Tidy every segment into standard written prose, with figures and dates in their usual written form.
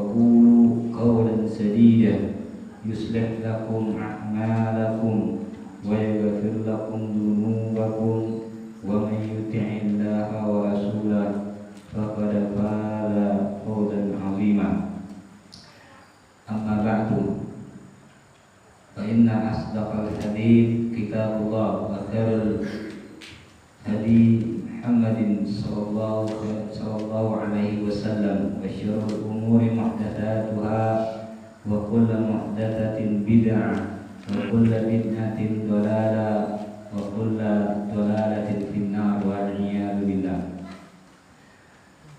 وقولوا قولا سديدا يصلح لكم أعمالكم ويغفر لكم ذنوبكم ومن يطع الله ورسوله فقد فاز فوزا عظيما أما بعد فإن أصدق الحديث كتاب الله وخير الهدي محمد صلى الله عليه وسلم وشر الأمور محدثاتها وكل محدثة بدعة وكل بدعة ضلالة وكل ضلالة في النار والعياذ بالله.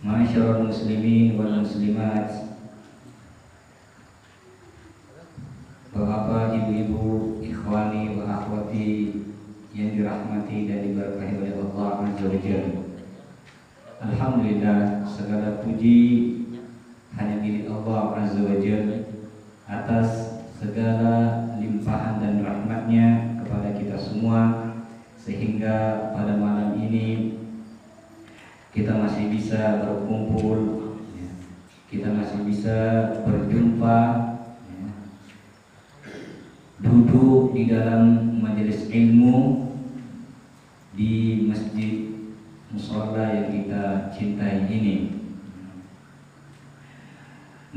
Ma'asyiral muslimin wal muslimat, Bapak, ibu-ibu, ikhwani wa akhwati yang dirahmati dan diberkahi oleh Allah Azza wa Jalla. Alhamdulillah, segala puji hanya milik Allah Azza wa Jalla atas segala limpahan dan rahmatnya kepada kita semua, sehingga pada malam ini kita masih bisa berkumpul, kita masih bisa berjumpa, duduk di dalam majelis ilmu di masjid mushola yang kita cintai ini.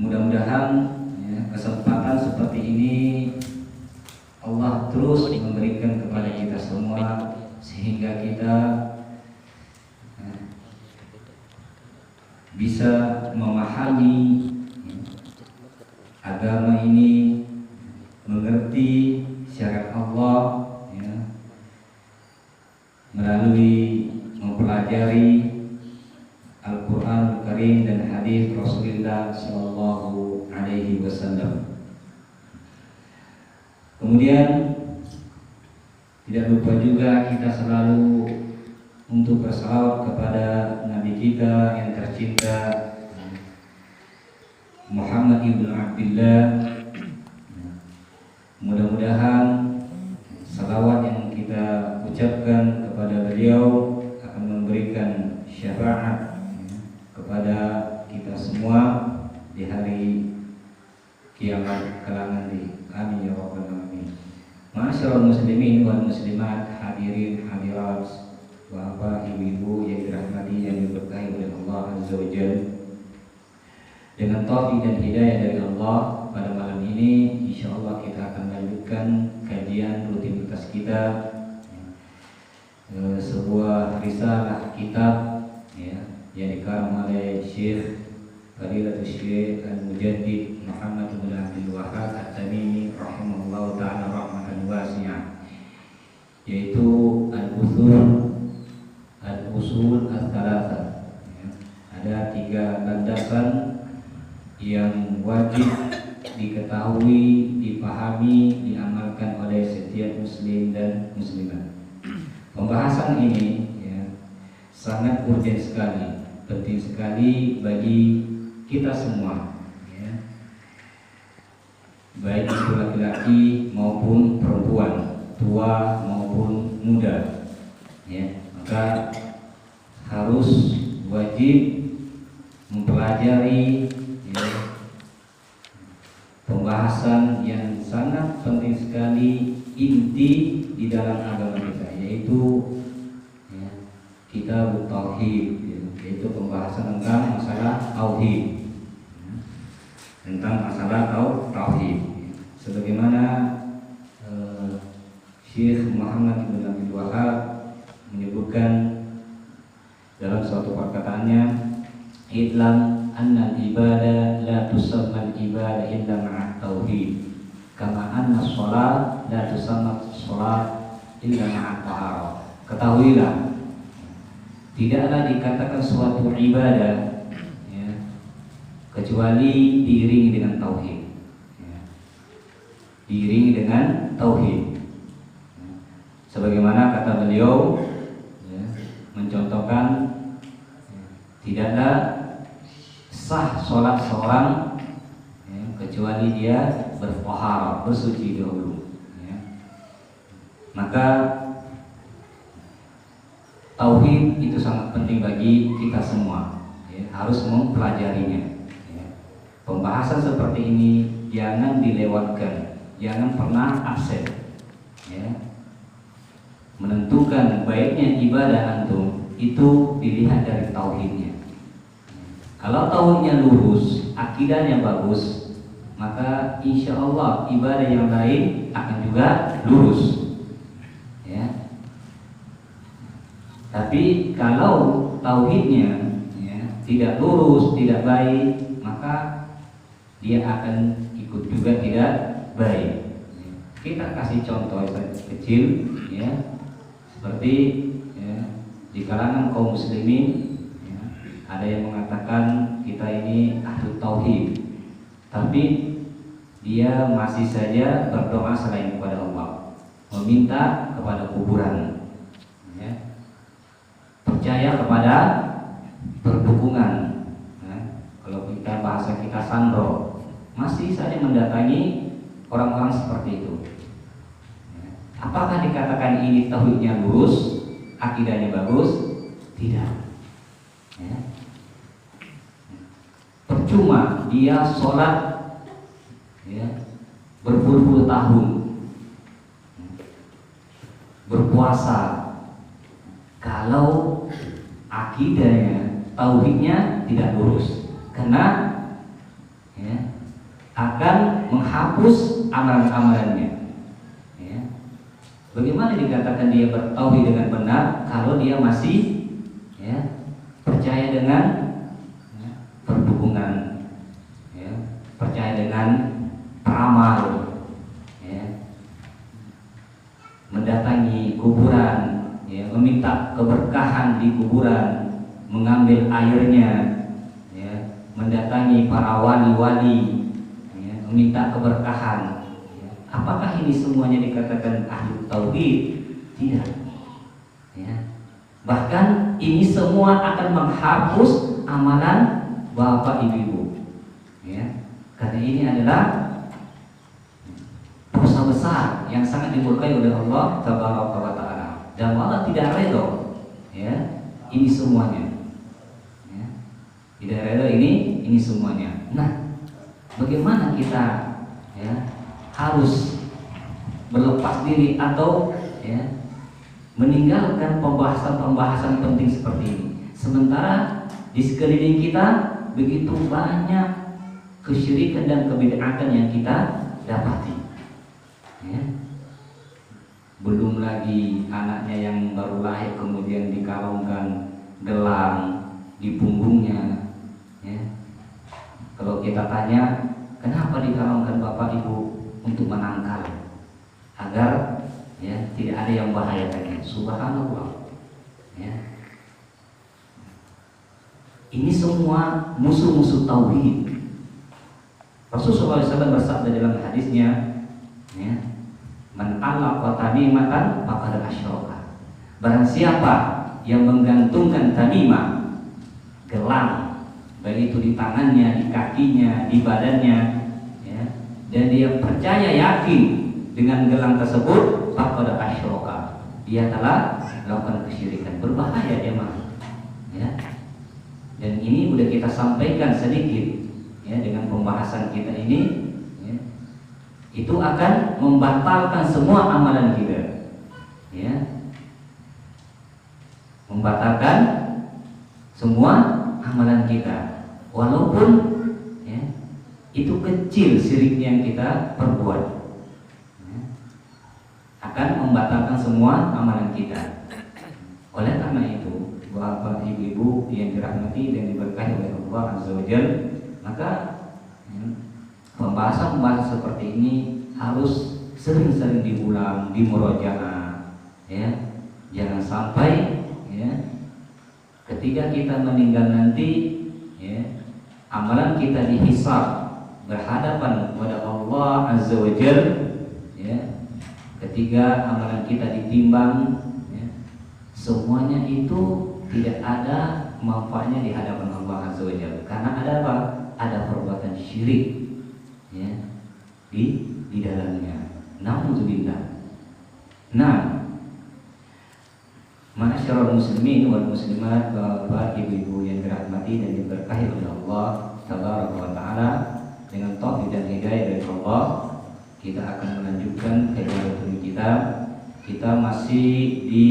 Mudah-mudahan kesempatan seperti ini Allah terus memberikan kepada kita semua, sehingga kita bisa memahami agama ini, mengerti syariat Allah melalui mempelajari Al-Quran Al-Karim dan hadis Rasulullah Sallallahu Alaihi Wasallam. Kemudian tidak lupa juga kita selalu untuk bersalawat kepada Nabi kita yang tercinta Muhammad ibn Abdullah. Mudah-mudahan salawat yang kita ucapkan kepada beliau akan memberikan syafaat kepada kita semua di hari kiamat kelak nanti. Amin ya rabbal alamin. Ma'asyiral muslimin wal muslimat, hadirin hadirat, bapak, ibu-ibu yang dirahmati dan diberkahi oleh Allah Azza wa Jalla. Dengan taufik dan hidayah dari Allah, pada malam ini insyaallah kita akan lanjutkan kajian rutinitas kita, sebuah risalah kitab yang dikarang oleh Syekh Fadilatul Syekh Al-Mujaddid Muhammad bin Abdul Wahhab At-Tamimi rahimahullah ta'ala rahmatan wasi'ah, yaitu Al-Usul Al-Thalatha. Ada 3 landasan yang wajib diketahui, dipahami, diamalkan oleh setiap muslim dan muslimat. Pembahasan ini sangat urgent sekali, penting sekali bagi kita semua, baik itu laki-laki maupun perempuan, tua maupun muda, maka harus wajib mempelajari pembahasan yang sangat penting sekali, inti di dalam agama kita, yaitu Kitab Tauhid, yaitu pembahasan tentang masalah tauhid, tauhid. Sebagaimana Syekh Muhammad bin Abdul Wahhab menyebutkan dalam suatu perkataannya, "Idlam anna al-ibadah la tusamma al-ibadah illa ma'a tauhid, kama anna as-shalat la tusamma as-shalat illa ma'a taharah." Ketahuilah, tidaklah dikatakan suatu ibadah kecuali diiringi dengan tauhid. Diiringi dengan tauhid. Sebagaimana kata beliau, mencontohkan, tidaklah sah sholat seorang kecuali dia bertaharah, bersuci dahulu. Maka tauhid itu sangat penting bagi kita semua, harus mempelajarinya. pembahasan seperti ini jangan dilewatkan, jangan pernah absen. Ya. Menentukan baiknya ibadah antum itu dilihat dari tauhidnya. Kalau tauhidnya lurus, akidahnya bagus, maka insya Allah ibadah yang lain akan juga lurus. Ya. Tapi kalau tauhidnya tidak lurus, tidak baik, maka dia akan ikut juga tidak baik. Kita kasih contoh kecil, ya, seperti di kalangan kaum muslimin, ada yang mengatakan kita ini ahlu tauhid, tapi dia masih saja berdoa selain kepada Allah, meminta kepada kuburan, percaya kepada perdukungan. Kalau kita bahasa kita sandro, masih saja mendatangi orang-orang seperti itu. Apakah dikatakan ini tauhidnya lurus, akidahnya bagus? Tidak. Percuma dia sholat berpuluh-puluh tahun, berpuasa, kalau akidahnya, tauhidnya tidak lurus, karena akan menghapus amalan-amalannya. Bagaimana dikatakan dia bertauhid dengan benar kalau dia masih percaya dengan perdukungan, percaya dengan peramal, mendatangi kuburan, meminta keberkahan di kuburan, mengambil airnya, mendatangi para wali-wali, meminta keberkahan. Apakah ini semuanya dikatakan ahli tauhid? Tidak. Bahkan ini semua akan menghapus amalan bapak ibu. Karena ini adalah dosa besar yang sangat dimurkai oleh Allah Tabaraka wa Ta'ala, dan Allah tidak redha ini semuanya. Tidak redha ini semuanya. Nah, bagaimana kita harus berlepas diri atau meninggalkan pembahasan-pembahasan penting seperti ini, sementara di sekeliling kita begitu banyak kesyirikan dan kebid'atan yang kita dapati. Belum lagi anaknya yang baru lahir kemudian dikalungkan gelang di punggungnya. Kalau kita tanya, kenapa dikalungkan bapak ibu? Untuk menangkal, agar tidak ada yang bahayakannya. Subhanallah. Ini semua musuh-musuh tauhid. Rasulullah SAW bersabda dalam hadisnya, man allaqa tamimatan faqad asyraka. Barang siapa yang menggantungkan tamimah, gelang, baik itu di tangannya, di kakinya, di badannya, dan dia percaya yakin dengan gelang tersebut, faqad asyraka, dia telah melakukan kesyirikan. Berbahaya dia mah. Dan ini sudah kita sampaikan sedikit dengan pembahasan kita ini, itu akan membatalkan semua amalan kita, membatalkan semua amalan kita, walaupun itu kecil syirik yang kita perbuat, akan membatalkan semua amalan kita. Oleh karena itu, bapak ibu-ibu yang dirahmati dan diberkahi oleh Allah Azza wa Jalla, maka pembahasan-pembahasan seperti ini harus sering-sering diulang, dimurojaah, jangan sampai ketika kita meninggal nanti, amalan kita dihisab berhadapan kepada Allah Azza wa Jalla. Ketika amalan kita ditimbang, semuanya itu tidak ada manfaatnya di hadapan Allah Azza wa Jalla. Karena ada apa? Ada perbuatan syirik di dalamnya. Nauzubillah. Nah, ma'asyiral muslimin wal muslimat, bapak ibu-ibu yang dirahmati dan diberkahi oleh Allah, tabaraka wa taala, dengan taufik dan hidayah dari Allah, kita akan melanjutkan kegiatan kita. Kita masih di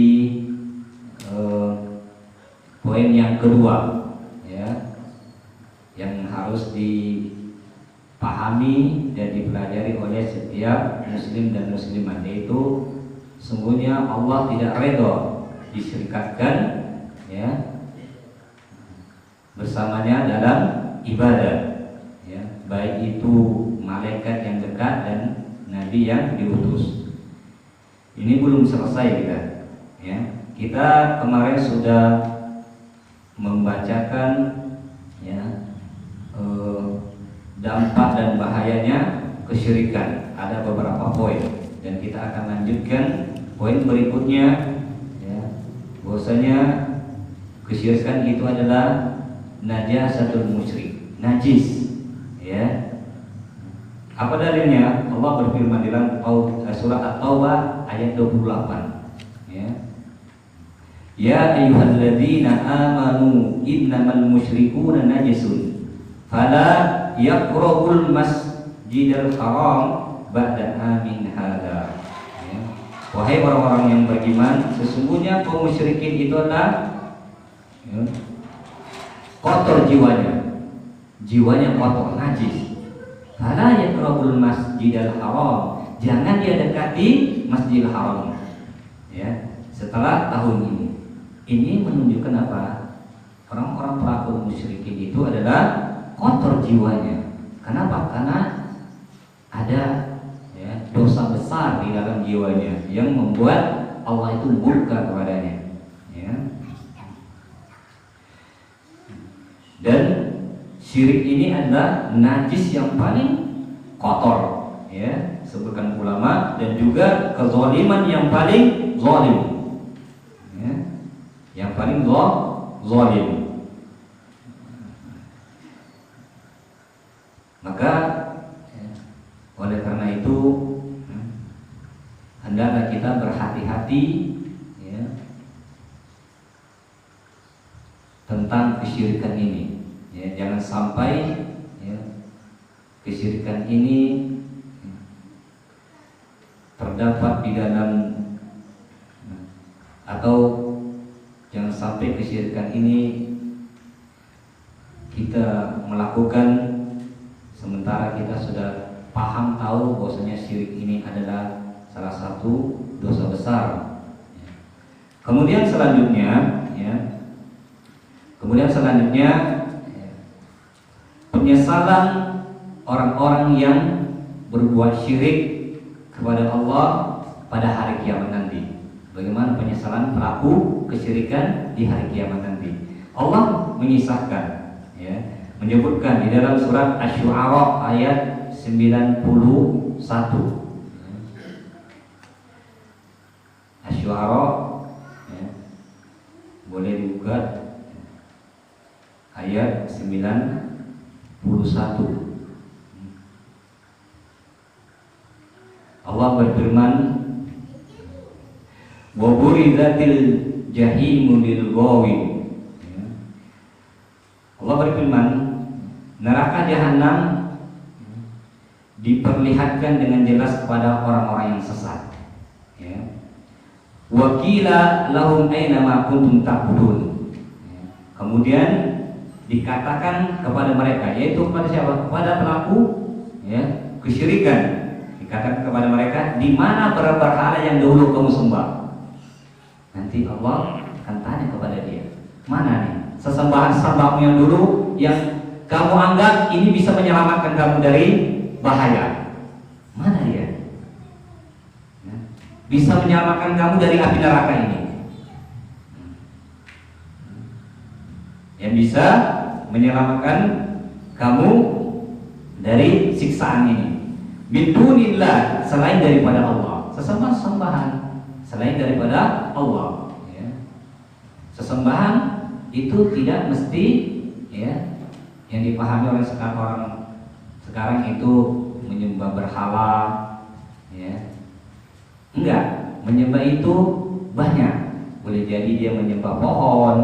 poin yang kedua, ya, yang harus dipahami dan dipelajari oleh setiap muslim dan muslimah, yaitu sungguhnya Allah tidak redha disyirikatkan, ya, bersamanya dalam ibadah, ya, baik itu malaikat yang dekat dan nabi yang diutus. Ini belum selesai kita, ya. Kita kemarin sudah membacakan, ya, dampak dan bahayanya kesyirikan. Ada beberapa poin dan kita akan lanjutkan poin berikutnya, ya, bahwasanya kesyirikan itu adalah najasatul musyrik, najis, ya. Apa dalilnya? Allah berfirman di dalam surah At-Taubah ayat 28, ya. Ya ayyuhalladzina amanu innamal musyrikuuna najasun fala yaqrabul masjidal haram ba'da amin hada, ya. Wahai orang-orang yang beriman, sesungguhnya kaum musyrikin itu adalah, ya, kotor jiwanya kotor, najis. Fala yaqrabul masjidal haram, jangan dia dekati Masjidil Haram, ya, setelah tahun ini. Ini menunjukkan apa? Orang-orang pelaku musyrikin itu adalah kotor jiwanya. Kenapa? Karena ada, ya, dosa besar di dalam jiwanya yang membuat Allah itu murka kepadanya, ya. Dan syirik ini adalah najis yang paling kotor, ya, sebutkan ulama, dan juga kezaliman yang paling zalim, ya, yang paling zalim. Maka, ya, oleh karena itu, ya, hendaklah kita berhati-hati, ya, tentang kesyirikan ini. Ya, jangan sampai, ya, kesyirikan ini, ya, terdapat di dalam, atau jangan sampai kesyirikan ini kita melakukan sementara kita sudah paham tahu bahwasanya syirik ini adalah salah satu dosa besar. Ya. Kemudian selanjutnya, penyesalan orang-orang yang berbuat syirik kepada Allah pada hari kiamat nanti. Bagaimana penyesalan pelaku kesyirikan di hari kiamat nanti? Allah mengisahkan, ya, menyebutkan di dalam surat Asy-Syu'ara ayat 91. Asy-Syu'ara, ya, boleh dibuka ayat 91. Allah berfirman, wa burizatil jahimu lil ghawin. Allah berfirman, neraka jahanam diperlihatkan dengan jelas kepada orang-orang yang sesat, ya. Wa qila lahum aina ma kuntum ta'budun. Kemudian dikatakan kepada mereka, yaitu kepada siapa? Kepada pelaku, ya, kesyirikan. Dikatakan kepada mereka, di mana berhala yang dahulu kamu sembah? Nanti Allah akan tanya kepada dia, mana nih sesembahan-sembahmu yang dulu yang kamu anggap ini bisa menyelamatkan kamu dari bahaya? Mana dia? Ya, bisa menyelamatkan kamu dari api neraka ini, yang bisa menyelamatkan kamu dari siksaan ini. Bidunillah, selain daripada Allah. Sesembahan selain daripada Allah, ya. Sesembahan itu tidak mesti, ya, yang dipahami oleh sekarang itu menyembah berhala, ya. Enggak, menyembah itu banyak. Boleh jadi dia menyembah pohon,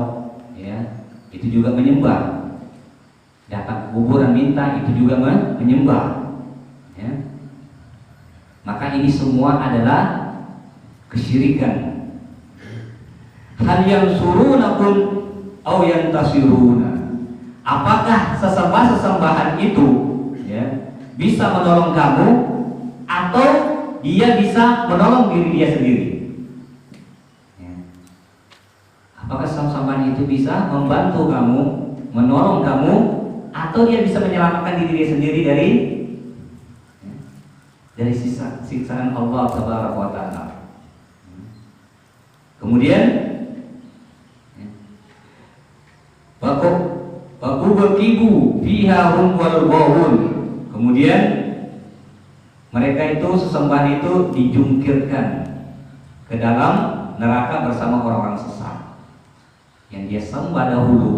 ya, itu juga menyembah. Datang kuburan minta, itu juga menyembah. Ya. Maka ini semua adalah kesyirikan. Hal yang surunakum au yantasiruna. Apakah sesembahan itu ya, bisa menolong kamu atau dia bisa menolong diri dia sendiri? Ya. Apakah sesembahan itu bisa membantu kamu, menolong kamu, atau dia bisa menyelamatkan diri dia sendiri dari siksaan Allah Subhanahu wa taala? Kemudian Baku berkibu fiha hum wal ghawun. Kemudian mereka itu, sesembahan itu dijungkirkan ke dalam neraka bersama orang-orang sesat. Yang dia sembah dahulu,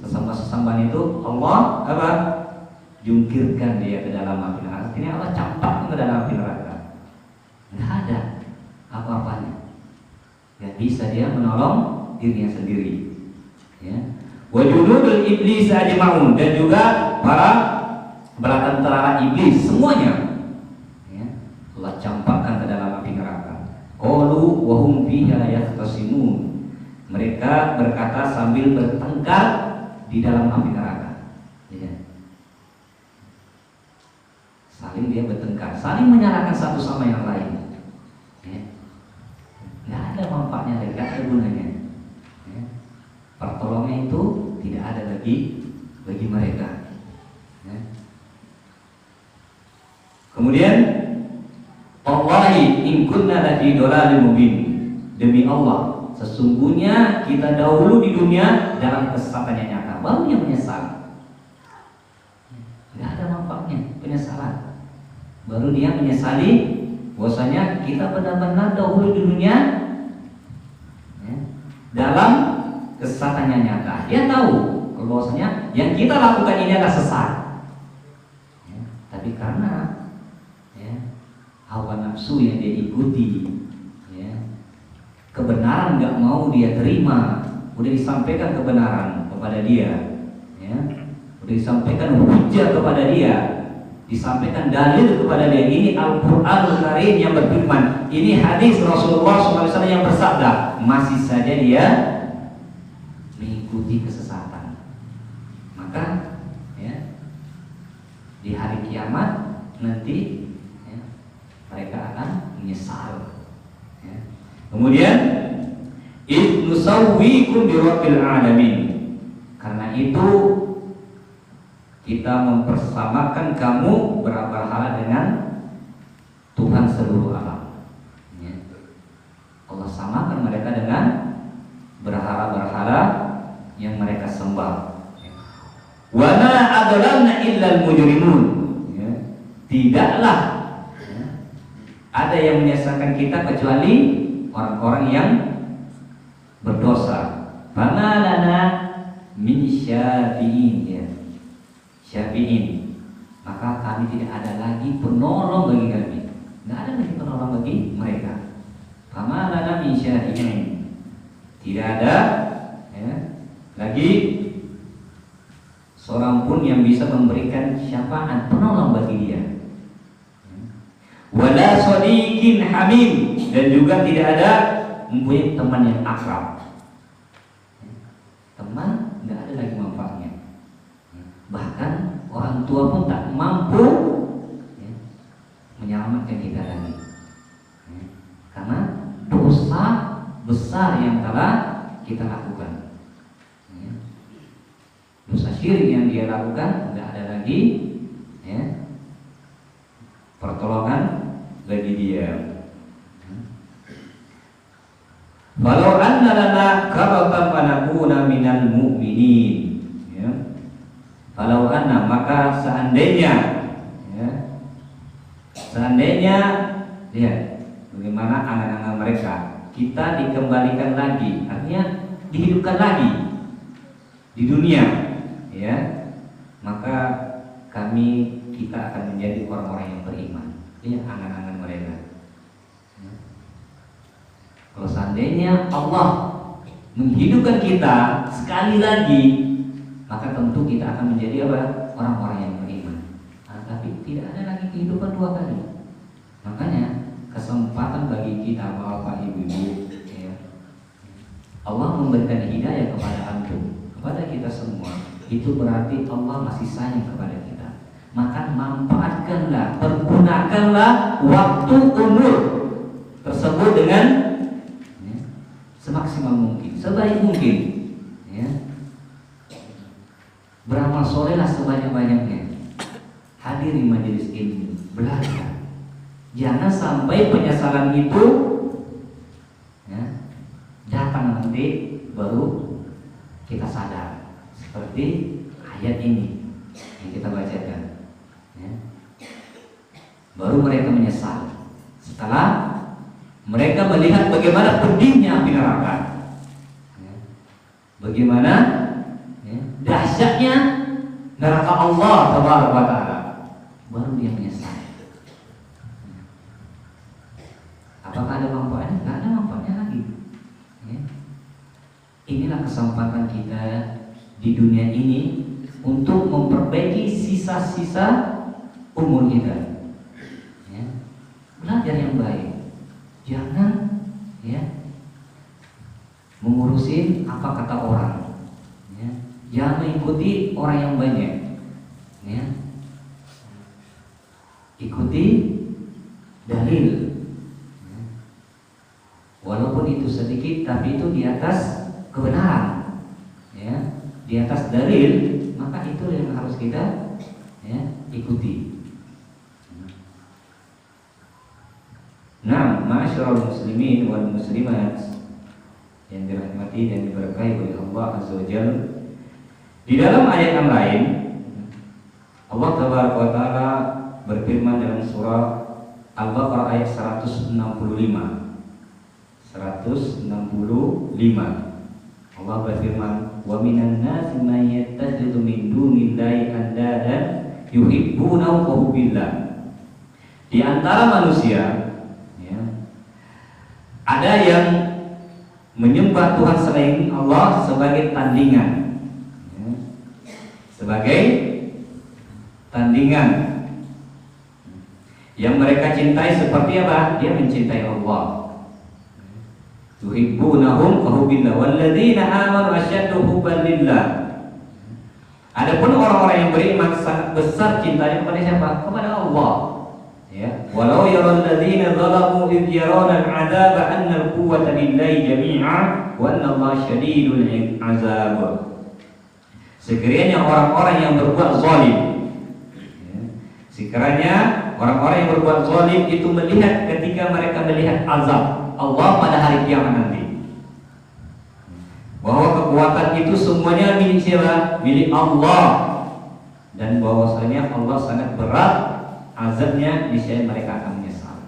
sesembahan itu Allah apa? Jungkirkan dia ke dalam api neraka. Ini Allah campakkan ke dalam api neraka. Nggak ada apa-apanya. Nggak bisa dia menolong dirinya sendiri. Ya. Wa junudul iblis ajma'un, dan juga para bala tentara iblis semuanya ya, Allah campakkan ke dalam api neraka. Qalu wa hum fiha yahtasimun. Mereka berkata sambil bertengkar di dalam api neraka. Ya. Saling dia bertengkar, saling menyalahkan satu sama yang lain. Ya. Nggak ada manfaatnya lagi, nggak ada gunanya. Ya. Pertolongan itu tidak ada lagi bagi mereka. Ya. Kemudian Wallahi in kunna lafi dhalalin mubin. Demi Allah, sesungguhnya kita dahulu di dunia dalam kesesatan yang nyata, baru dia menyesal. Tidak ada manfaatnya penyesalan. Baru dia menyesali bahwasanya kita benar-benar dahulu di dunia ya, dalam kesesatan yang nyata. Dia tahu kalau bahwasanya yang kita lakukan ini adalah sesat. Ya, tapi karena ya, hawa nafsu yang dia ikuti, ya, kebenaran nggak mau dia terima. Udah disampaikan kebenaran kepada dia, ya, udah disampaikan hujah kepada dia, disampaikan dalil kepada dia. Ini Al-Qur'anul Karim yang berfirman, ini hadis Rasulullah SAW yang bersabda, masih saja dia mengikuti kesesatan. Maka ya, di hari kiamat nanti ya, mereka akan menyesal. Ya. Kemudian nusawwikum birabbil alamin. Karena itu kita mempersamakan kamu berhala dengan Tuhan seluruh alam. Ya. Allah samakan mereka dengan berhala-berhala yang mereka sembah. Wa ma adlalna illal mujrimun. Ya. Tidaklah ya, ada yang menyesatkan kita kecuali orang-orang yang berdosa. Fama lana min syafi'in, ya. Syafi'in. Maka kami tidak ada lagi penolong bagi kami. Tidak ada lagi penolong bagi mereka. Fama lana min syafi'in. Tidak ada ya, lagi seorang pun yang bisa memberikan syafaat penolong bagi dia. Wala shadiqin hamim, dan juga tidak ada mempunyai teman yang akrab. Teman tidak ada lagi manfaatnya. Bahkan orang tua pun tak mampu ya, menyelamatkan kita lagi. Karena dosa besar yang telah kita lakukan. Dosa syirik yang dia lakukan, tidak ada lagi ya, pertolongan bagi dia. Walau anna lana karatan fanakuna minal mu'minin. Ya. Walau anna, maka seandainya ya, seandainya lihat bagaimana angan-angan mereka, kita dikembalikan lagi, artinya dihidupkan lagi di dunia, ya, maka kita akan menjadi orang-orang yang beriman. Ini angan-angan mereka. Ya. Kalau seandainya Allah menghidupkan kita sekali lagi, maka tentu kita akan menjadi apa? Orang-orang yang beriman. Tapi tidak ada lagi kehidupan dua kali. Makanya kesempatan bagi kita bapak ibu-ibu, ya, Allah memberikan hidayah kepada antum, kepada kita semua. Itu berarti Allah masih sayang kepada kita. Maka manfaatkanlah, pergunakanlah waktu umur tersebut dengan semaksimal mungkin, sebaik mungkin, ya. Beramal solehlah sebanyak-banyaknya. Hadiri majelis ilmu, belajar. Jangan sampai penyesalan itu, ya, datang nanti baru kita sadar. Seperti ayat ini yang kita bacakan, ya. Baru mereka menyesal setelah mereka melihat bagaimana pedihnya api neraka, ya. Bagaimana, ya, dahsyatnya neraka Allah Tabaraka wa Ta'ala. Baru dia menyesal. Apakah ada manfaatnya? Tidak ada manfaatnya lagi, ya. Inilah kesempatan kita di dunia ini untuk memperbaiki sisa-sisa umur kita, ya. Belajar yang baik. Jangan, ya, mengurusin apa kata orang, ya. Jangan mengikuti orang yang banyak, ya. Ikuti dalil, ya. Walaupun itu sedikit, tapi itu di atas kebenaran, ya, di atas dalil, maka itu yang harus kita, ya, ikuti. Nah, ma'asyiral muslimin wal muslimat yang dirahmati dan diberkahi oleh Allah Azza wa Jalla, di dalam ayat yang lain Allah Tabaraka wa Ta'ala berfirman dalam surah Al-Baqarah ayat 165. Allah berfirman, "Wa minan nasi may yattakhidhu min dunillahi andadan yuhibbunahum ka hubbillah." Di antara manusia, ya, ada yang menyembah Tuhan selain Allah sebagai tandingan, ya, sebagai tandingan. Yang mereka cintai seperti apa? Dia mencintai Allah. Tuhibbunahum ka hubbillah walladzina amanu asyaddu hubban lillah. Adapun orang-orang yang beriman sangat besar cintanya kepada siapa? Kepada Allah. Ya, walau yaral ladzina zalamu id yarawna al-'adzaba anna al-quwwata lillahi jami'a wa anna Allah syadidul 'adzab. Sekiranya orang-orang yang berbuat zalim, ya, sekiranya orang-orang yang berbuat zalim itu melihat ketika mereka melihat azab Allah pada hari kiamat nanti, bahwa kekuatan itu semuanya milik siapa? Milik Allah, dan bahwasanya Allah sangat berat azabnya, niscaya mereka akan menyesal.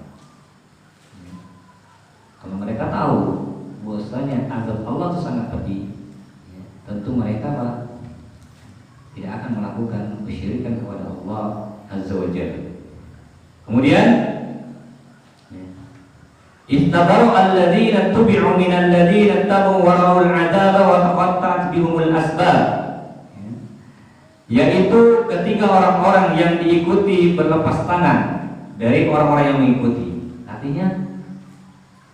Kalau mereka tahu bahwasanya azab Allah itu sangat pedih, ya, tentu mereka tidak akan melakukan kesyirikan kepada Allah Azza wa Jalla. Kemudian, istabaru alladzina tubi'u minal ladzina tabu wa ra'ul 'adzaba wa taqatta'at bihumul asbab. Yaitu ketika orang-orang yang diikuti berlepas tangan dari orang-orang yang mengikuti. Artinya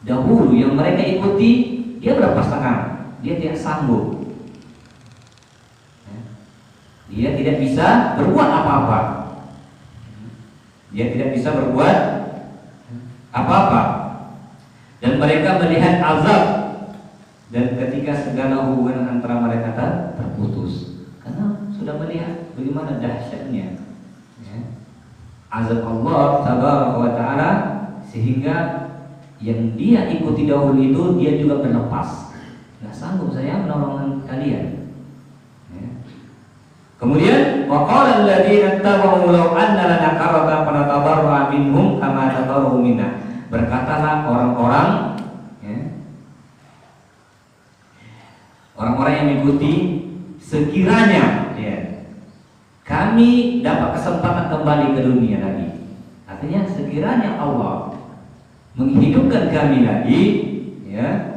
dahulu yang mereka ikuti dia berlepas tangan, dia tidak sanggup, dia tidak bisa berbuat apa-apa. Dia tidak bisa berbuat apa-apa, dan mereka melihat azab, dan ketika segala hubungan antara mereka terputus karena sudah melihat bagaimana dahsyatnya, ya, azab Allah Tabaraka wa Ta'ala, sehingga yang dia ikuti dahulu itu dia juga berlepas, nggak sanggup saya menolong kalian. Kemudian waqala alladziina tabau law anna lana karratan fanatabarra minhum kama tabarru minna. Berkatalah orang-orang, ya, orang-orang yang mengikuti, sekiranya, ya, kami dapat kesempatan kembali ke dunia lagi. Artinya sekiranya Allah menghidupkan kami lagi, ya,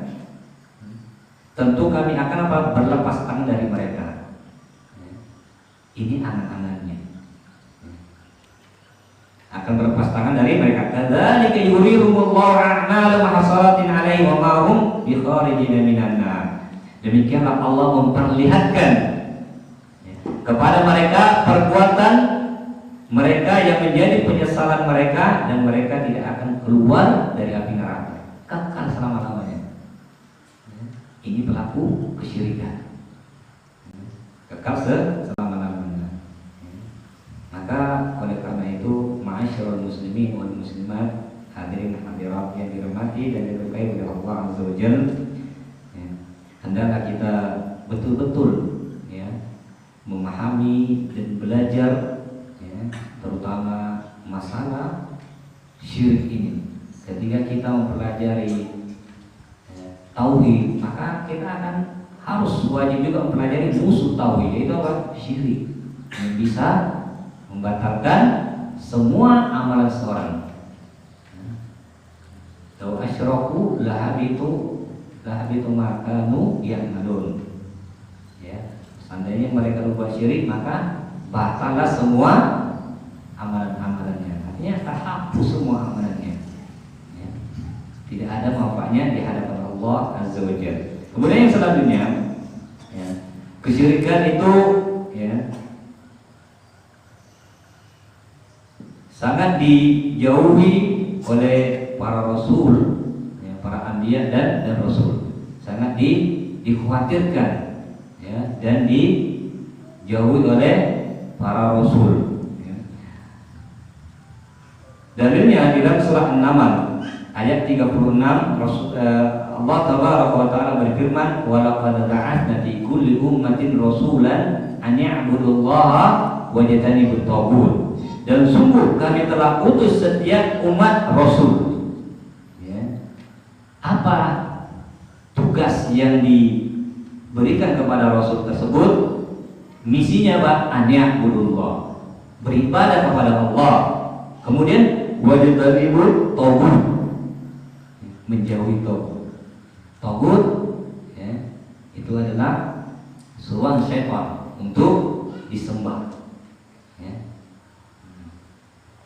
tentu kami akan berlepas tangan dari mereka. Ini angan-angannya. Akan berlepas tangan dari mereka. Kadzalika yurihumullahu a'malahum hasaratin 'alaihi wa ma hum bikharijin minan nar. Demikianlah Allah memperlihatkan kepada mereka perbuatan mereka yang menjadi penyesalan mereka, dan mereka tidak akan keluar dari api neraka, kekal selama-lamanya. Ini pelaku kesyirikan, kekal selama-lamanya. Maka oleh karena itu, ma'asyiral muslimin wal muslimat, hadirin hadirat yang dirahmati dan diberkahi oleh Allah Azza wa Jalla, hendaklah kita betul-betul memahami dan belajar, terutama masalah syirik ini. Ketika kita mempelajari tauhid, maka kita akan harus wajib juga mempelajari musuh tauhid, yaitu apa? Syirik, yang bisa membatalkan semua amalan seorang. Law asyraku lahabitu ma kanu ya'malun. Seandainya mereka berbuat syirik, maka batallah semua amalan-amalannya. Artinya terhapus semua amalannya. Tidak ada manfaatnya di hadapan Allah Azza wa Jalla. Kemudian yang selanjutnya, kesyirikan itu sangat dijauhi oleh para rasul, para anbiya dan rasul. Sangat dikhawatirkan dan dijauhi oleh para rasul. Dalilnya di dalam surah An-Naml ayat 36, Allah tabaraka wa taala berfirman, "Wa laqad ba'atsna fi kulli ummatin rasulan an ya'budullaha wa yajtanibut taghut." Dan sungguh kami telah utus setiap umat rasul. Apa tugas yang diberikan kepada rasul tersebut? Misinya apa? An ya'budullah, beribadah kepada Allah. Kemudian wajtanibut taghut, menjauhi taghut. Taghut itu adalah seruan syaitan untuk disembah.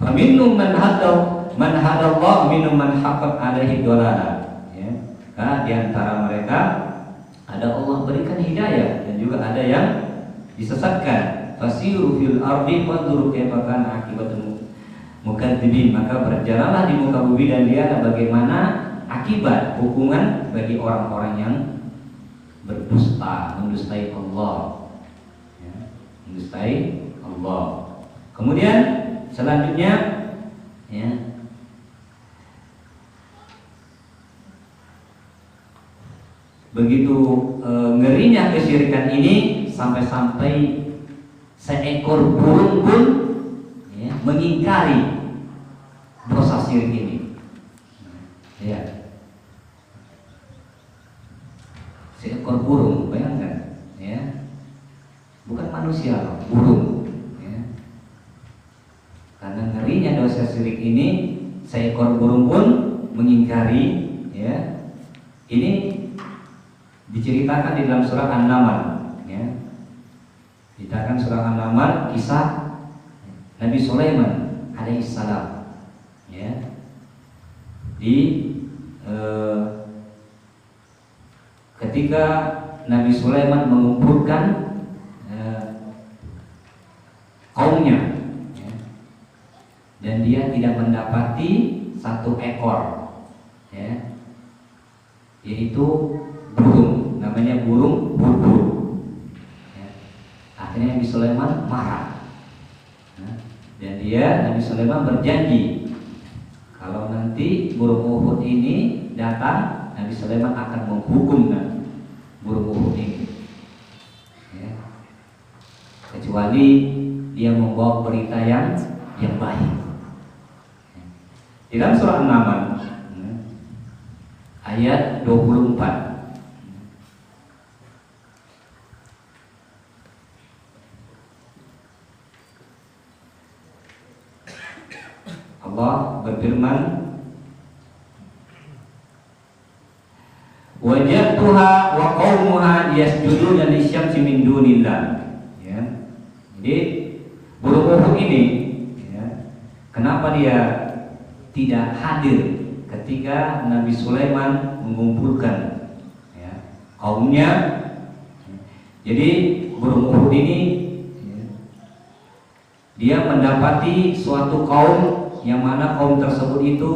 Faminhum man hadallah, minhum man haqqat alaihi dhalalah. Karena di antara mereka ada Allah berikan hidayah dan juga ada yang disesatkan. Fasiru fil ardi fanduru kaifa kana akibatul mukadzibin. Maka berjalanlah di muka bumi dan lihatlah bagaimana akibat hukuman bagi orang-orang yang berdusta, mendustai Allah. Mendustai Allah. Kemudian selanjutnya begitu ngerinya kesyirikan ini sampai-sampai seekor burung pun mengingkari dosa syirik ini. Seekor burung, bayangkan, bukan manusia loh, burung. Karena ngerinya dosa syirik ini, seekor burung pun mengingkari. Ini diceritakan di dalam surah An-Naml. Diceritakan surah An-Naml kisah Nabi Sulaiman alaihissalam. Ketika Nabi Sulaiman mengumpulkan kaumnya, dan dia tidak mendapati satu ekor, yaitu burung, namanya burung bulbul. Akhirnya Nabi Sulaiman marah, dan Nabi Sulaiman berjanji kalau nanti burung Uhud ini datang, Nabi Sulaiman akan menghukum burung Uhud ini, kecuali dia membawa berita yang baik. Di dalam surah An-Naml ayat 24, Allah berfirman, wajadtuha wa qaumuha yasjuduna lisyamsi min dunillah. Jadi burung Uhud ini, ya, kenapa dia tidak hadir ketika Nabi Sulaiman mengumpulkan, ya, kaumnya? Jadi burung Uhud ini, ya, dia mendapati suatu kaum yang mana kaum tersebut itu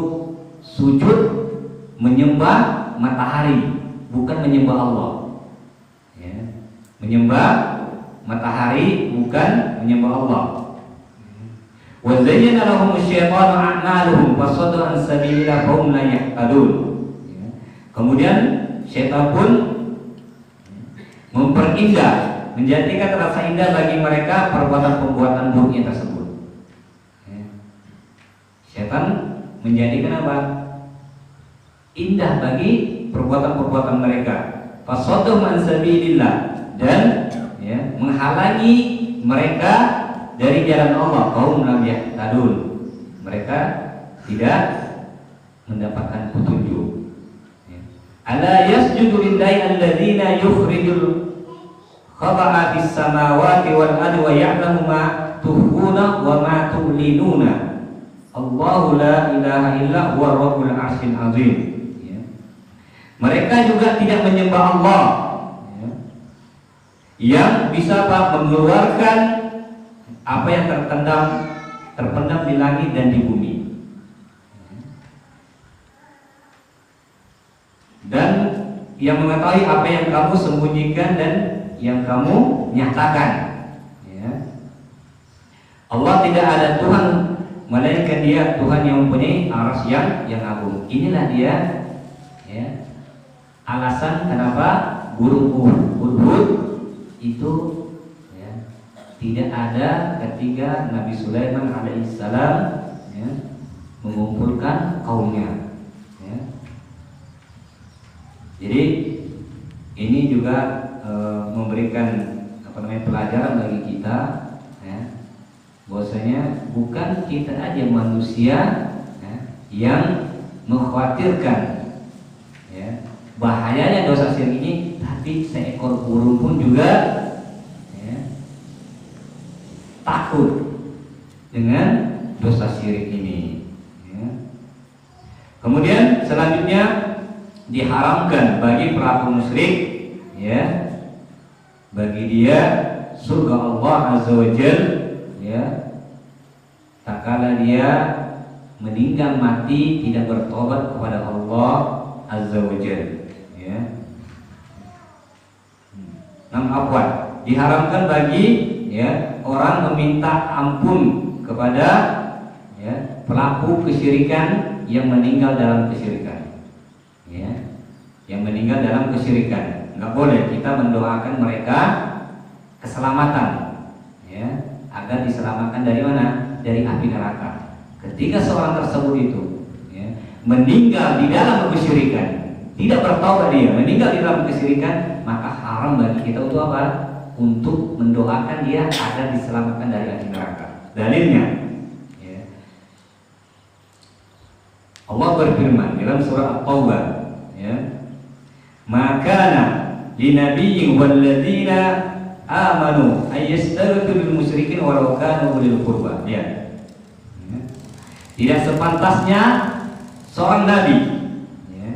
sujud menyembah matahari, bukan menyembah Allah, ya. Menyembah matahari bukan menyembah Allah. Wa zayyana lahum asy-syaitanu a'maluhum fasaddu an sabilillah fahum la yahtadun. Kemudian syaitan pun memperindah, menjadikan terasa indah bagi mereka perbuatan-perbuatan buruknya tersebut. Syaitan menjadikan apa? Indah bagi perbuatan-perbuatan mereka. Fasaddu an sabilillah, dan ya, menghalangi mereka dari jalan Allah. Kaum lam yahtadun, mereka tidak mendapatkan petunjuk. Ala yasjudu lillahi alladzina yukhrijul khaba'a fis samawati wal ardi wa ya'lamu ma tukhfuna wa ma tu'linuna. Allahu la ilaha illa huwa rabbul arsyil azim. Mereka juga tidak menyembah Allah, yang bisa mengeluarkan apa yang terpendam di langit dan di bumi, dan yang mengetahui apa yang kamu sembunyikan dan yang kamu nyatakan. Allah tidak ada Tuhan melainkan Dia Tuhan yang mempunyai arsy yang agung. Inilah dia, ya, alasan kenapa burung Uhud itu, ya, tidak ada ketika Nabi Sulaiman alaihissalam, ya, mengumpulkan kaumnya, ya. Jadi ini juga memberikan pelajaran bagi kita, ya, bahwasanya bukan kita aja manusia, ya, yang mengkhawatirkan, ya, bahayanya dosa syirik ini, tapi seekor burung pun juga, ya, takut dengan dosa syirik ini, ya. Kemudian selanjutnya diharamkan bagi pelaku musyrik, ya, bagi dia surga Allah Azza wa Jalla, ya, tak kala dia meninggal mati tidak bertobat kepada Allah Azza wa Jalla, ya. Afwan, diharamkan bagi, ya, orang meminta ampun kepada, ya, pelaku kesyirikan yang meninggal dalam kesyirikan, ya, yang meninggal dalam kesyirikan. Nggak boleh kita mendoakan mereka keselamatan, ya, agar diselamatkan dari mana? Dari api neraka. Ketika seorang tersebut itu, ya, meninggal di dalam kesyirikan, tidak bertaubat, dia meninggal di dalam kesyirikan, maka haram bagi kita untuk apa? Untuk mendoakan dia agar diselamatkan dari api neraka. Dalilnya, ya, Allah berfirman dalam surah At-Taubah, ya, makana linabiyyin walladzina amanu ayyastaghfiru lil musyrikin walau kanu ulil qurba, ya. Tidak sepantasnya seorang nabi, ya,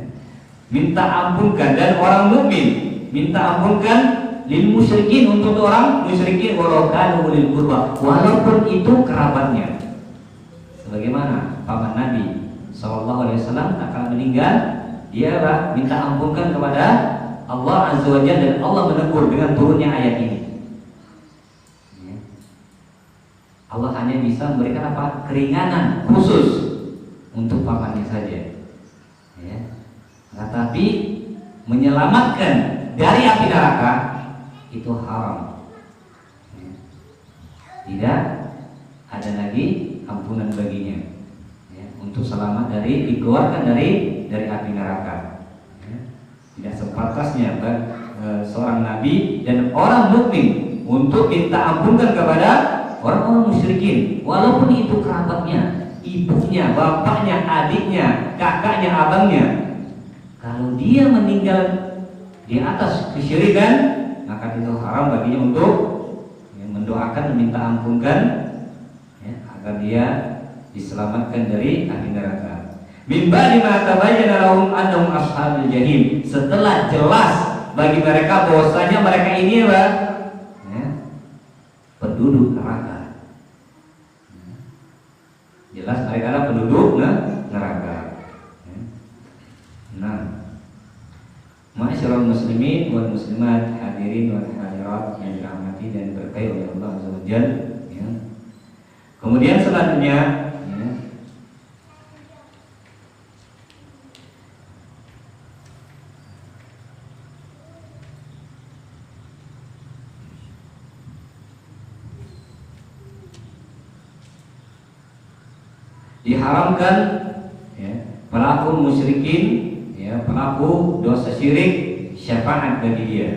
minta ampunkan, dan orang mukmin minta ampunkan lil musyrikin, untuk orang musyrikin, walau kanu ulil qurba, walaupun itu kerabatnya. Sebagaimana paman Nabi sallallahu alaihi wasallam akan meninggal, dia minta ampunkan kepada Allah Azza wa Jalla, dan Allah menegur dengan turunnya ayat ini. Allah hanya bisa memberikan apa? Keringanan khusus untuk pamannya saja, ya. Tetapi menyelamatkan dari api neraka itu haram, ya. Tidak ada lagi ampunan baginya, ya, untuk selamat dari dikeluarkan dari api neraka, ya. Tidak sepantasnya seorang nabi dan orang mukmin untuk minta ampunkan kepada orang-orang musyrikin, walaupun itu kerabatnya, ibunya, bapaknya, adiknya, kakaknya, abangnya. Kalau dia meninggal di atas kesyirikan, maka itu haram baginya untuk, ya, mendoakan, meminta ampunkan, ya, agar dia diselamatkan dari api neraka. Min ba'di ma tabayyana lahum annahum ashabul jahim. Setelah jelas bagi mereka bahwasanya mereka ini apa? Ya, penduduk neraka. Jelas mereka adalah penduduk neraka. Nah, ma'asyiral muslimin wal muslimat, hadirin wal hadirat yang dirahmati dan diberkahi oleh Allah Azza wa Jalla, ya. Kemudian selanjutnya, ya, diharamkan, ya, pelaku musyrikin, ya, pelaku dosa syirik syafaat bagi dia,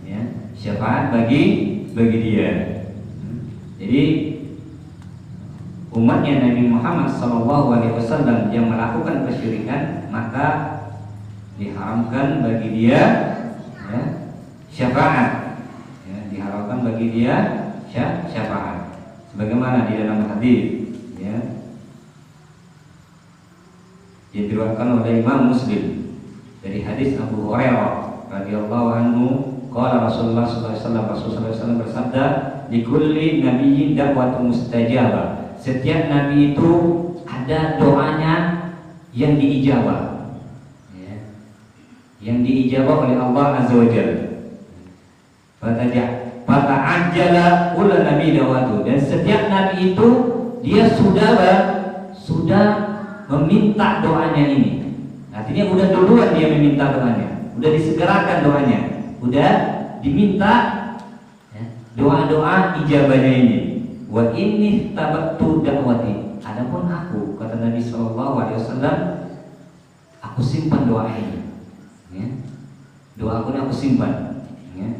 ya, syafaat bagi dia. Jadi umatnya Nabi Muhammad SAW yang melakukan kesyirikan, maka diharamkan bagi dia, ya, syafaat, ya, diharamkan bagi dia syafaat, sebagaimana di dalam hadis, ya, yang diriwayatkan oleh Imam Muslim dari hadis Abu Hurairah radhiyallahu anhu, qala Rasulullah sallallahu alaihi wasallam, Rasulullah sallallahu alaihi wasallam bersabda, likulli nabiyyin da'watun mustajabah. Setiap nabi itu ada doanya yang diijabah, ya, yang diijabah oleh Allah Azza wa Jalla. Fata'ajjala kullu nabi da'watu. Dan setiap nabi itu dia sudah meminta doanya ini. Artinya udah duluan dia meminta doanya, udah disegerakan doanya, udah diminta, ya, doa-doa ijabahnya ini. Wa inni tabattu da'wati. Adapun aku, kata Nabi SAW, aku simpan doa ini, ya. Doa aku ini aku simpan, ya,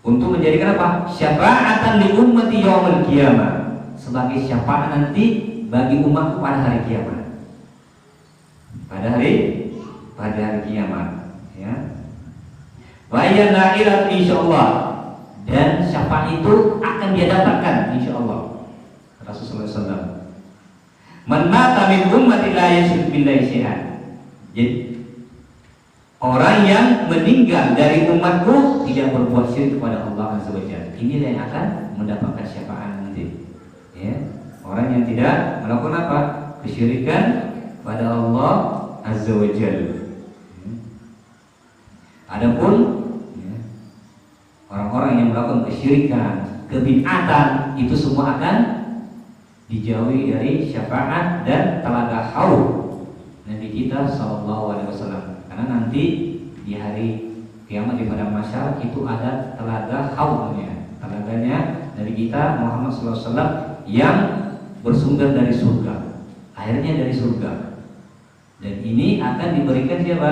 untuk menjadikan apa? Syafa'atan li ummati yaumil qiyamah, sebagai syafaat nanti bagi umatku pada hari kiamat. Pada hari kiamat, ya. Wa yana ila insyaallah, dan syafaat itu akan dia dapatkan insyaallah. Rasulullah SAW. Man mata min ummati la yusyrik billahi syai'an. Jadi orang yang meninggal dari umatku tidak berbuat syirik kepada Allah Azza wa Jalla, inilah yang akan mendapatkan syafaat nanti, ya. Orang yang tidak melakukan apa? Kesyirikan pada Allah Azza wa Jalla. Adapun, ya, orang-orang yang melakukan kesyirikan, kebid'atan, itu semua akan dijauhi dari syafaat dan telaga haud Nabi kita SAW. Karena nanti di hari kiamat di padang mahsyar itu ada telaga haudnya, telaganya Nabi kita Muhammad SAW yang bersumber dari surga, airnya dari surga. Dan ini akan diberikan siapa?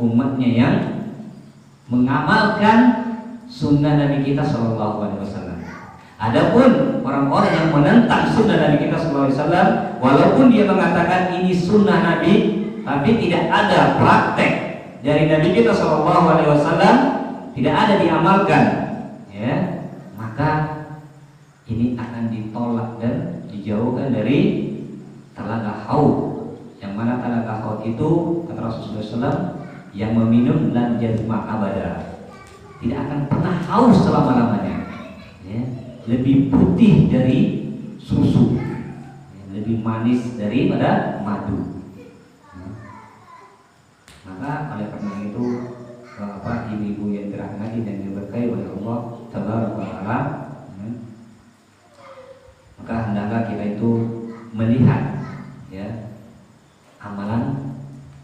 Umatnya yang mengamalkan sunnah Nabi kita SAW. Adapun orang-orang yang menentang sunnah Nabi kita SAW, walaupun dia mengatakan ini sunnah Nabi, tapi tidak ada praktek dari Nabi kita SAW, tidak ada diamalkan, ya, maka ini akan ditolak dan dijauhkan dari telaga haud. Yang mana telaga haud itu, kata Rasulullah SAW, yang meminum lan jazma abada, tidak akan pernah haus selama-lamanya, ya. Lebih putih dari susu, ya, lebih manis daripada madu. Maka oleh karena itu, ibu-ibu yang dirahmati dan diberkahi oleh Allah Tabaraka wa Ta'ala, maka hendaklah kita itu melihat, ya, amalan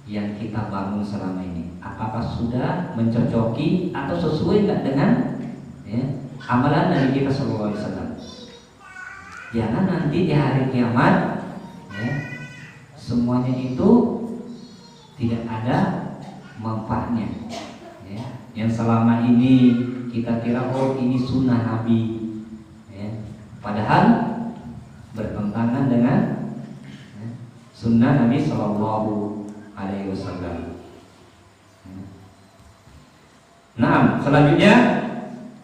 yang kita bangun selama ini, apakah sudah mencocoki atau sesuai enggak dengan, ya, amalan dari kita sallallahu alaihi wasallam. Jangan nanti di hari kiamat, ya, semuanya itu tidak ada manfaatnya, ya. Yang selama ini kita kira, oh ini sunnah Nabi, ya, padahal bertentangan dengan, ya, sunnah Nabi Sallallahu Alaihi Wasallam. Nah, selanjutnya,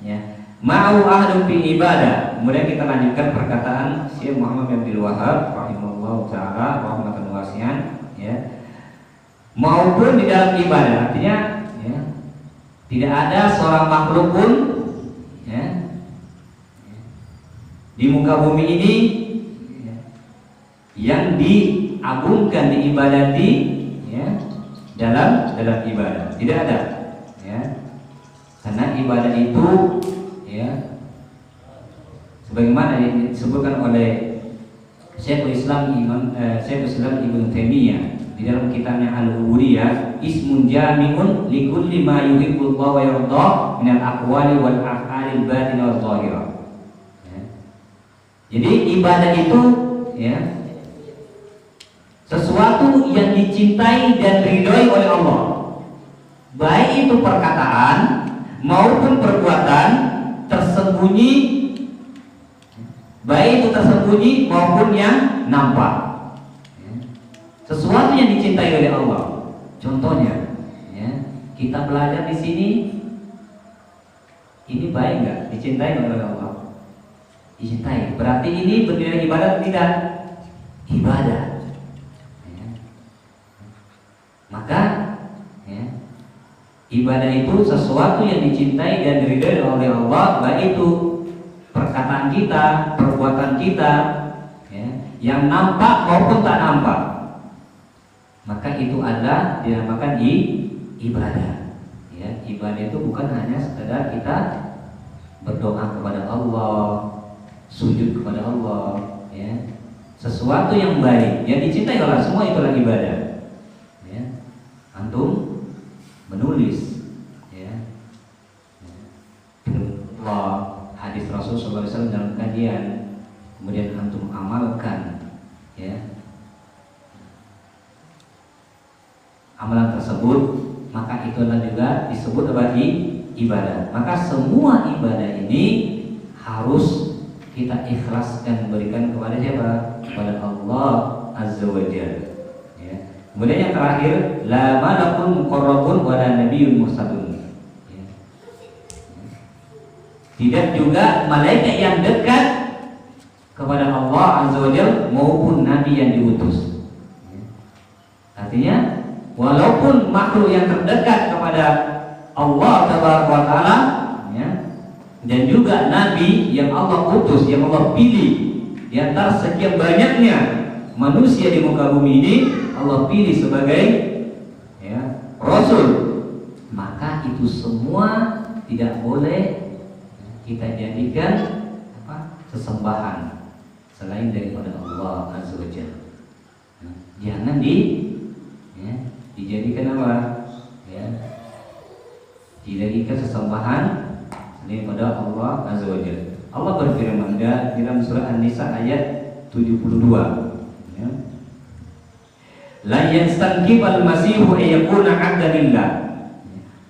ya, ma'u ahadun fi ibadah. Kemudian kita lanjutkan perkataan Syekh Muhammad bin Abdul Wahhab rahimahullahu taala rahmatan wasi'an, ya. Maupun di dalam ibadah, artinya ya, tidak ada seorang makhluk pun ya, di muka bumi ini ya, yang diagungkan, diibadati ya, dalam ibadah. Tidak ada ya. Karena ibadah itu ya, sebagaimana disebutkan oleh Syekhul Islam Ibnu Taimiyah di dalam kitabnya Al-Ubudiyah, ismun jami'un likulli ma yuhibbullahu wa yarda minal aqwali wal af'alil batinah wal zahirah. Ya. Jadi ibadah itu ya, sesuatu yang dicintai dan ridhoi oleh Allah, baik itu perkataan maupun perbuatan tersembunyi, baik itu tersembunyi maupun yang nampak. Sesuatu yang dicintai oleh Allah. Contohnya, ya, kita belajar di sini, ini baik nggak? Dicintai oleh Allah? Dicintai. Berarti ini bernilai ibadah atau tidak? Ibadah. Ya. Maka, ya, ibadah itu sesuatu yang dicintai dan diridhoi oleh Allah, baik itu perkataan kita, perbuatan kita, ya, yang nampak maupun tak nampak. Maka itu adalah dinamakan ibadah. Ya, ibadah itu bukan hanya sekedar kita berdoa kepada Allah, sujud kepada Allah, ya. Sesuatu yang baik, yang dicintai oleh semua itulah ibadah. Ya. Antum menulis, ya, Allah, hadis Rasul SAW dalam kajian, kemudian antum amalkan, ya, amalan tersebut, maka itulah juga disebut sebagai ibadah. Maka semua ibadah ini harus kita ikhlaskan, berikan kepada siapa? Kepada Allah Azza wa Jalla. Ya. Kemudian yang terakhir, la malakun muqarrabun wa la nabiyyun mursalun. Ya. Tidak juga malaikat yang dekat kepada Allah Azza wa Jalla maupun nabi yang diutus. Ya. Artinya walaupun makhluk yang terdekat kepada Allah Taala, ya, dan juga nabi yang Allah utus, yang Allah pilih di antara sekian banyaknya manusia di muka bumi ini, Allah pilih sebagai ya, rasul, maka itu semua tidak boleh kita jadikan sesembahan selain daripada Allah Azza wa Jalla. Jangan dijadikan apa? Ya, dijadikan sesembahan daripada Allah Azza wa Jalla. Allah berfirman dalam surah An-Nisa ayat 72, ya. La yastankibal masihu ayyakuna 'abdan lillah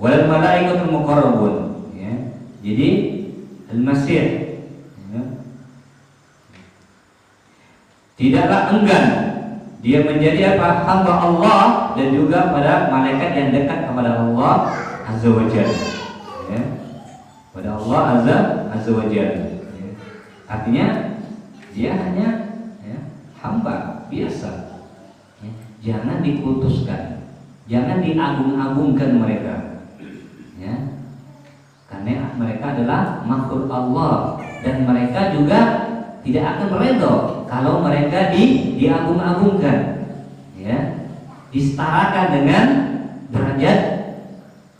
wal malaikatul muqarrabun, ya. Jadi Al-Masih, ya, tidaklah enggan dia menjadi apa? Hamba Allah dan juga pada malaikat yang dekat kepada Allah Azza wa Jalla, ya. Pada Allah Azza wa Jalla, ya. Artinya dia hanya, ya, hamba biasa, ya. Jangan dikutuskan, jangan diagung-agungkan mereka, ya. Karena mereka adalah makhluk Allah dan mereka juga tidak akan redha kalau mereka diagung-agungkan, ya, disetarakan dengan derajat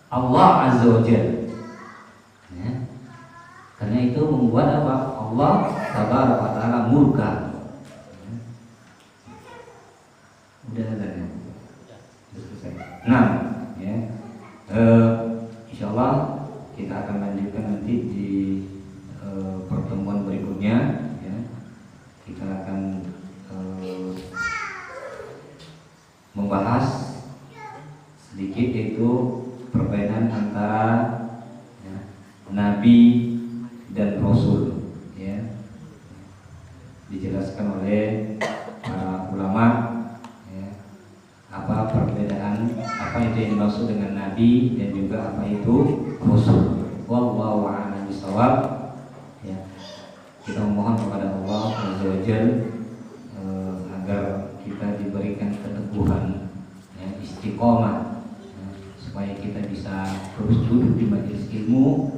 Allah Azza wa Jalla, ya. Karena itu membuat apa? Allah Tabaraka wa Ta'ala murka. Udah ada ya? Selesai. Nah, ya, insyaallah kita akan lanjutkan nanti di pertemuan berikutnya. Kita akan membahas sedikit yaitu perbedaan antara, ya, nabi dan rasul, ya. Dijelaskan oleh para ulama, ya, apa perbedaan, apa itu yang dimaksud dengan nabi dan juga apa itu rasul. Wallahu a'lam bishawab. Jalla agar kita diberikan keteguhan, ya, istiqomah, ya, supaya kita bisa terus duduk di majelis ilmu,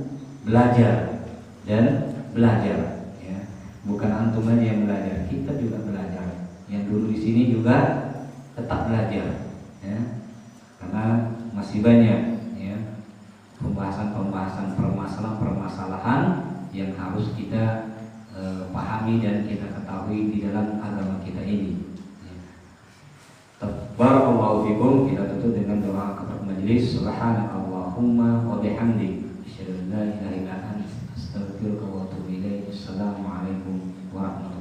belajar dan belajar, ya. Bukan antum aja yang belajar, kita juga belajar. Yang dulu di sini juga tetap belajar, ya, karena masih banyak, ya, pembahasan-pembahasan permasalahan yang harus kita pahami dan kita ketahui di dalam agama kita ini. Barakallahu fikum. Kita tutup dengan doa kepada majelis. Subhanakallahumma wa bihamdik, asyhadu an la ilaha illa anta, astaghfiruka wa atubu ilaik. Assalamualaikum warahmatullahi wabarakatuh.